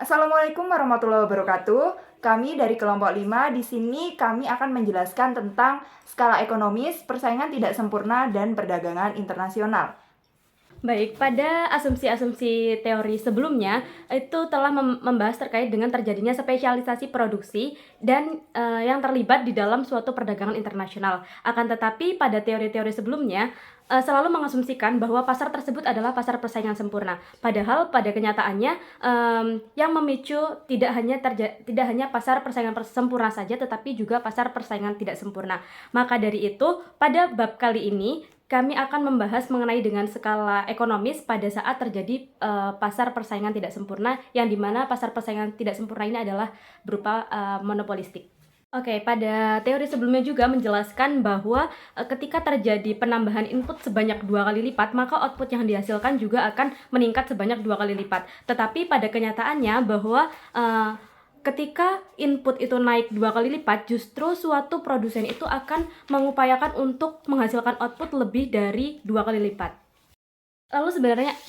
Assalamualaikum warahmatullahi wabarakatuh. Kami dari kelompok 5 di sini kami akan menjelaskan tentang skala ekonomis, persaingan tidak sempurna dan perdagangan internasional. Baik, pada asumsi-asumsi teori sebelumnya itu telah membahas terkait dengan terjadinya spesialisasi produksi dan yang terlibat di dalam suatu perdagangan internasional. Akan tetapi pada teori-teori sebelumnya selalu mengasumsikan bahwa pasar tersebut adalah pasar persaingan sempurna. Padahal pada kenyataannya yang memicu tidak hanya pasar persaingan sempurna saja, tetapi juga pasar persaingan tidak sempurna. Maka dari itu, pada bab kali ini kami akan membahas mengenai dengan skala ekonomis pada saat terjadi pasar persaingan tidak sempurna, yang dimana pasar persaingan tidak sempurna ini adalah berupa monopolistik. Oke, pada teori sebelumnya juga menjelaskan bahwa ketika terjadi penambahan input sebanyak 2 kali lipat, maka output yang dihasilkan juga akan meningkat sebanyak 2 kali lipat. Tetapi pada kenyataannya bahwa ketika input itu naik 2 kali lipat, justru suatu produsen itu akan mengupayakan untuk menghasilkan output lebih dari 2 kali lipat. Lalu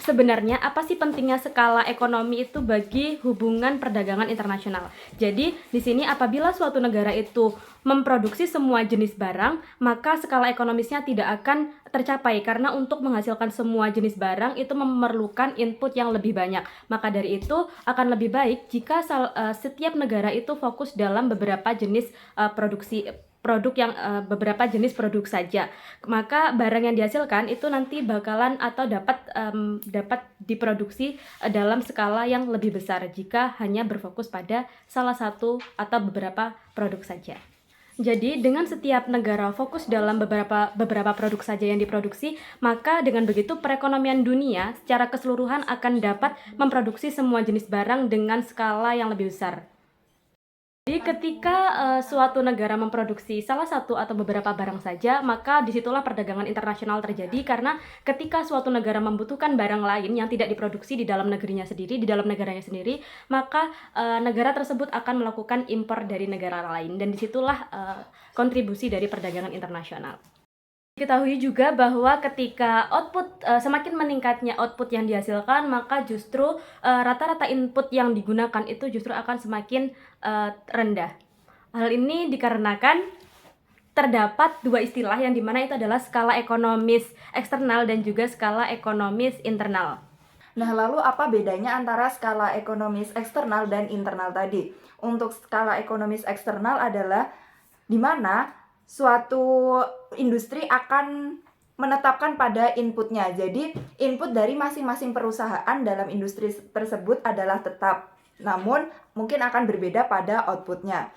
sebenarnya apa sih pentingnya skala ekonomi itu bagi hubungan perdagangan internasional? Jadi di sini apabila suatu negara itu memproduksi semua jenis barang, maka skala ekonomisnya tidak akan tercapai karena untuk menghasilkan semua jenis barang itu memerlukan input yang lebih banyak. Maka dari itu akan lebih baik jika setiap negara itu fokus dalam beberapa jenis beberapa jenis produk saja. Maka barang yang dihasilkan itu nanti bakalan atau dapat diproduksi dalam skala yang lebih besar jika hanya berfokus pada salah satu atau beberapa produk saja. Jadi dengan setiap negara fokus dalam beberapa produk saja yang diproduksi, maka dengan begitu perekonomian dunia secara keseluruhan akan dapat memproduksi semua jenis barang dengan skala yang lebih besar. Jadi ketika suatu negara memproduksi salah satu atau beberapa barang saja, maka disitulah perdagangan internasional terjadi, karena ketika suatu negara membutuhkan barang lain yang tidak diproduksi di dalam negaranya sendiri, maka negara tersebut akan melakukan impor dari negara lain, dan disitulah kontribusi dari perdagangan internasional. Diketahui juga bahwa ketika semakin meningkatnya output yang dihasilkan, maka justru rata-rata input yang digunakan itu justru akan semakin rendah. Hal ini dikarenakan terdapat dua istilah yang dimana itu adalah skala ekonomis eksternal dan juga skala ekonomis internal. Nah, lalu apa bedanya antara skala ekonomis eksternal dan internal tadi? Untuk skala ekonomis eksternal adalah di mana suatu industri akan menetapkan pada inputnya. Jadi, input dari masing-masing perusahaan dalam industri tersebut adalah tetap, namun mungkin akan berbeda pada outputnya.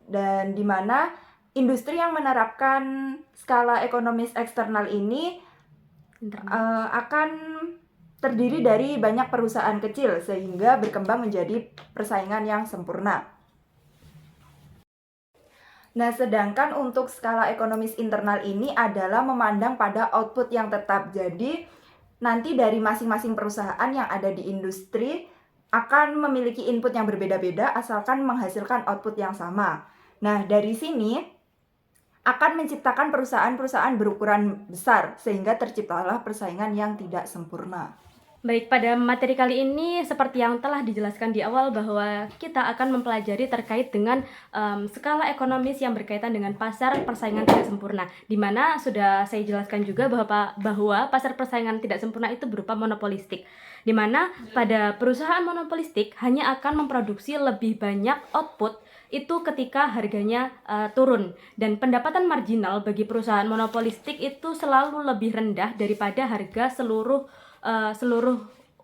Dan di mana industri yang menerapkan skala ekonomis eksternal ini akan terdiri dari banyak perusahaan kecil sehingga berkembang menjadi persaingan yang sempurna. Nah, sedangkan untuk skala ekonomis internal ini adalah memandang pada output yang tetap. Jadi, nanti dari masing-masing perusahaan yang ada di industri akan memiliki input yang berbeda-beda asalkan menghasilkan output yang sama. Nah, dari sini akan menciptakan perusahaan-perusahaan berukuran besar sehingga terciptalah persaingan yang tidak sempurna. Baik, pada materi kali ini seperti yang telah dijelaskan di awal bahwa kita akan mempelajari terkait dengan skala ekonomis yang berkaitan dengan pasar persaingan tidak sempurna, di mana sudah saya jelaskan juga bahwa pasar persaingan tidak sempurna itu berupa monopolistik, di mana pada perusahaan monopolistik hanya akan memproduksi lebih banyak output itu ketika harganya turun, dan pendapatan marginal bagi perusahaan monopolistik itu selalu lebih rendah daripada harga seluruh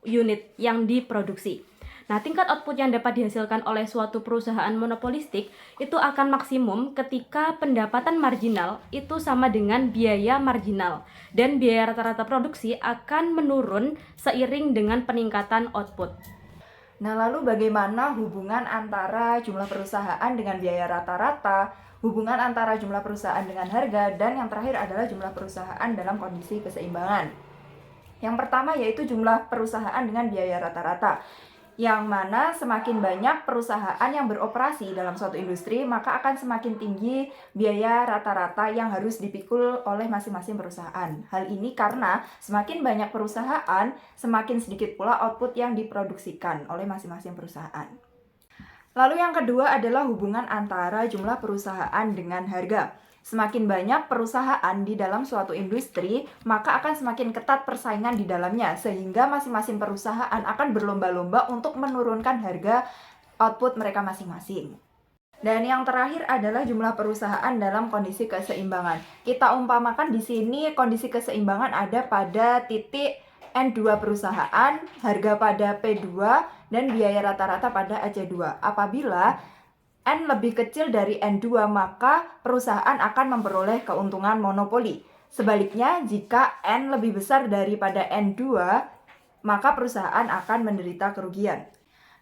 unit yang diproduksi. Nah, tingkat output yang dapat dihasilkan oleh suatu perusahaan monopolistik itu akan maksimum ketika pendapatan marginal itu sama dengan biaya marginal, dan biaya rata-rata produksi akan menurun seiring dengan peningkatan output. Nah, lalu bagaimana hubungan antara jumlah perusahaan dengan biaya rata-rata, hubungan antara jumlah perusahaan dengan harga, dan yang terakhir adalah jumlah perusahaan dalam kondisi keseimbangan. Yang pertama yaitu jumlah perusahaan dengan biaya rata-rata. yang mana semakin banyak perusahaan yang beroperasi dalam suatu industri, maka akan semakin tinggi biaya rata-rata yang harus dipikul oleh masing-masing perusahaan. Hal ini karena semakin banyak perusahaan, semakin sedikit pula output yang diproduksikan oleh masing-masing perusahaan. Lalu yang kedua adalah hubungan antara jumlah perusahaan dengan harga. Semakin banyak perusahaan di dalam suatu industri, maka akan semakin ketat persaingan di dalamnya, sehingga masing-masing perusahaan akan berlomba-lomba untuk menurunkan harga output mereka masing-masing. Dan yang terakhir adalah jumlah perusahaan dalam kondisi keseimbangan. Kita umpamakan di sini kondisi keseimbangan ada pada titik N2 perusahaan, harga pada P2, dan biaya rata-rata pada AC2. Apabila N lebih kecil dari N2, maka perusahaan akan memperoleh keuntungan monopoli. Sebaliknya, jika N lebih besar daripada N2, maka perusahaan akan menderita kerugian.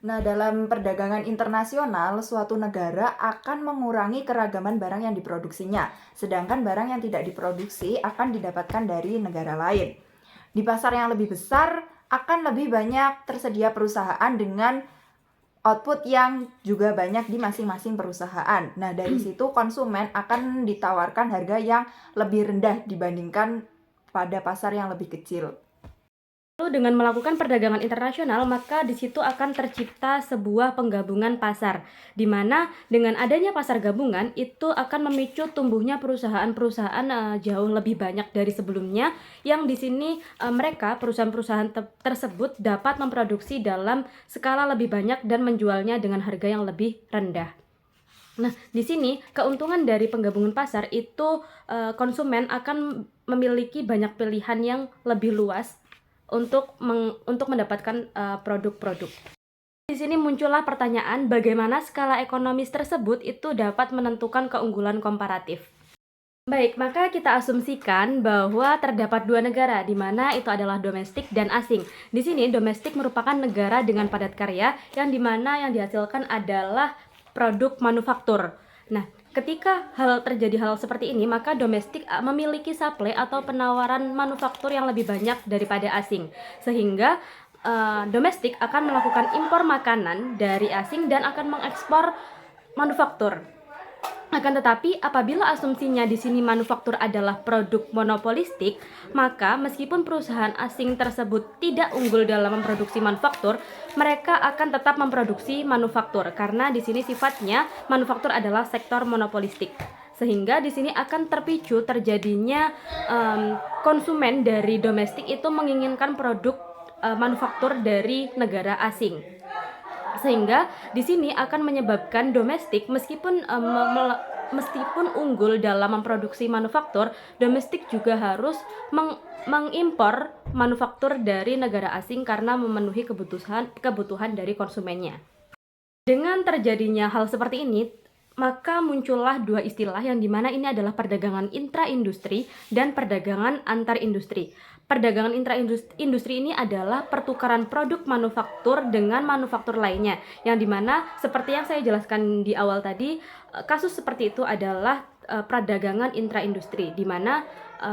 Nah, dalam perdagangan internasional, suatu negara akan mengurangi keragaman barang yang diproduksinya, sedangkan barang yang tidak diproduksi akan didapatkan dari negara lain. Di pasar yang lebih besar, akan lebih banyak tersedia perusahaan dengan output yang juga banyak di masing-masing perusahaan. Nah, dari situ konsumen akan ditawarkan harga yang lebih rendah dibandingkan pada pasar yang lebih kecil. Lalu dengan melakukan perdagangan internasional, maka di situ akan tercipta sebuah penggabungan pasar, di mana dengan adanya pasar gabungan itu akan memicu tumbuhnya perusahaan-perusahaan jauh lebih banyak dari sebelumnya, yang di sini mereka perusahaan-perusahaan tersebut dapat memproduksi dalam skala lebih banyak dan menjualnya dengan harga yang lebih rendah. Nah, di sini keuntungan dari penggabungan pasar itu konsumen akan memiliki banyak pilihan yang lebih luas untuk mendapatkan produk-produk. Di sini muncullah pertanyaan bagaimana skala ekonomis tersebut itu dapat menentukan keunggulan komparatif. Baik, maka kita asumsikan bahwa terdapat dua negara di mana itu adalah domestik dan asing. Di sini domestik merupakan negara dengan padat karya yang di mana yang dihasilkan adalah produk manufaktur. Nah, ketika terjadi hal seperti ini, maka domestik memiliki supply atau penawaran manufaktur yang lebih banyak daripada asing. Sehingga domestik akan melakukan impor makanan dari asing dan akan mengekspor manufaktur. Akan tetapi, apabila asumsinya di sini manufaktur adalah produk monopolistik, maka meskipun perusahaan asing tersebut tidak unggul dalam memproduksi manufaktur, mereka akan tetap memproduksi manufaktur karena di sini sifatnya manufaktur adalah sektor monopolistik. Sehingga di sini akan terpicu terjadinya konsumen dari domestik itu menginginkan produk manufaktur dari negara asing. Sehingga di sini akan menyebabkan domestik meskipun unggul dalam memproduksi manufaktur, domestik juga harus mengimpor manufaktur dari negara asing karena memenuhi kebutuhan dari konsumennya. Dengan terjadinya hal seperti ini, maka muncullah dua istilah yang dimana ini adalah perdagangan intra-industri dan perdagangan antar-industri. Perdagangan intra-industri ini adalah pertukaran produk manufaktur dengan manufaktur lainnya, yang dimana seperti yang saya jelaskan di awal tadi, kasus seperti itu adalah perdagangan intra-industri, di mana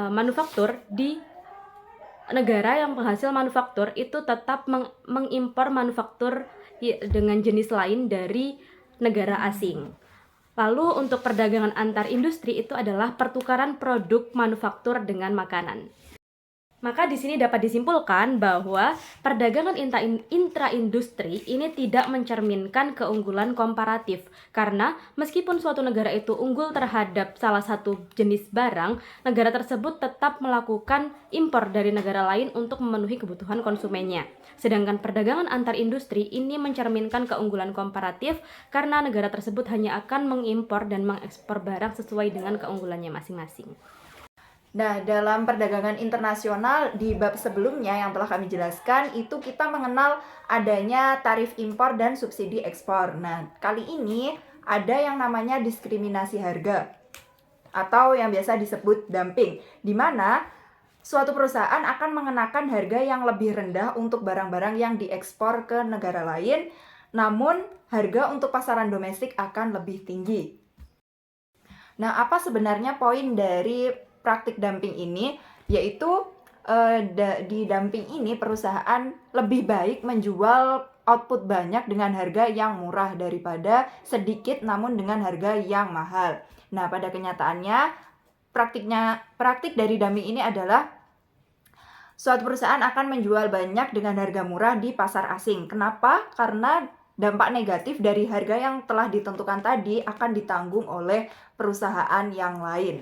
manufaktur di negara yang penghasil manufaktur itu tetap mengimpor manufaktur dengan jenis lain dari negara asing. Lalu untuk perdagangan antar industri itu adalah pertukaran produk manufaktur dengan makanan. Maka di sini dapat disimpulkan bahwa perdagangan intra-industri ini tidak mencerminkan keunggulan komparatif karena meskipun suatu negara itu unggul terhadap salah satu jenis barang, negara tersebut tetap melakukan impor dari negara lain untuk memenuhi kebutuhan konsumennya. Sedangkan perdagangan antar industri ini mencerminkan keunggulan komparatif karena negara tersebut hanya akan mengimpor dan mengekspor barang sesuai dengan keunggulannya masing-masing. Nah, dalam perdagangan internasional di bab sebelumnya yang telah kami jelaskan, itu kita mengenal adanya tarif impor dan subsidi ekspor. Nah, kali ini ada yang namanya diskriminasi harga atau yang biasa disebut dumping, di mana suatu perusahaan akan mengenakan harga yang lebih rendah untuk barang-barang yang diekspor ke negara lain, namun harga untuk pasaran domestik akan lebih tinggi. Nah, apa sebenarnya poin dari praktik dumping ini? Yaitu di dumping ini perusahaan lebih baik menjual output banyak dengan harga yang murah daripada sedikit namun dengan harga yang mahal. Nah, pada kenyataannya praktik dari dummy ini adalah suatu perusahaan akan menjual banyak dengan harga murah di pasar asing. Kenapa? Karena dampak negatif dari harga yang telah ditentukan tadi akan ditanggung oleh perusahaan yang lain.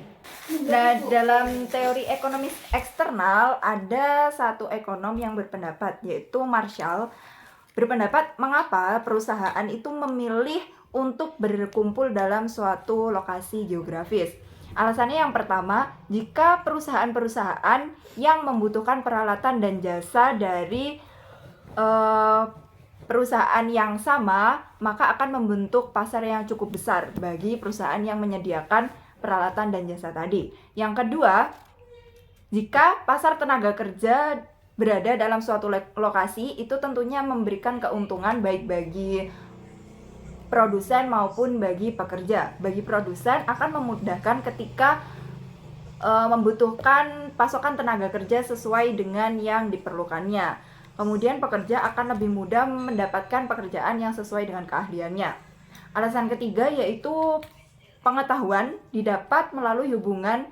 Nah, dalam teori ekonomi eksternal ada satu ekonom yang berpendapat, yaitu Marshall, berpendapat mengapa perusahaan itu memilih untuk berkumpul dalam suatu lokasi geografis. Alasannya yang pertama, jika perusahaan-perusahaan yang membutuhkan peralatan dan jasa dari perusahaan yang sama, maka akan membentuk pasar yang cukup besar bagi perusahaan yang menyediakan peralatan dan jasa tadi. Yang kedua, jika pasar tenaga kerja berada dalam suatu lokasi, itu tentunya memberikan keuntungan baik bagi produsen maupun bagi pekerja. Bagi produsen akan memudahkan ketika membutuhkan pasokan tenaga kerja sesuai dengan yang diperlukannya. Kemudian pekerja akan lebih mudah mendapatkan pekerjaan yang sesuai dengan keahliannya. Alasan ketiga yaitu pengetahuan didapat melalui hubungan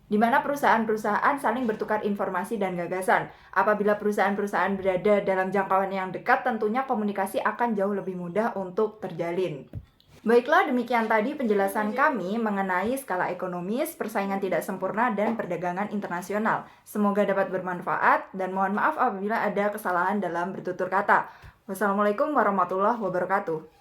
di mana perusahaan-perusahaan saling bertukar informasi dan gagasan. Apabila perusahaan-perusahaan berada dalam jangkauan yang dekat, tentunya komunikasi akan jauh lebih mudah untuk terjalin. Baiklah, demikian tadi penjelasan kami mengenai skala ekonomis, persaingan tidak sempurna, dan perdagangan internasional. Semoga dapat bermanfaat, dan mohon maaf apabila ada kesalahan dalam bertutur kata. Wassalamualaikum warahmatullahi wabarakatuh.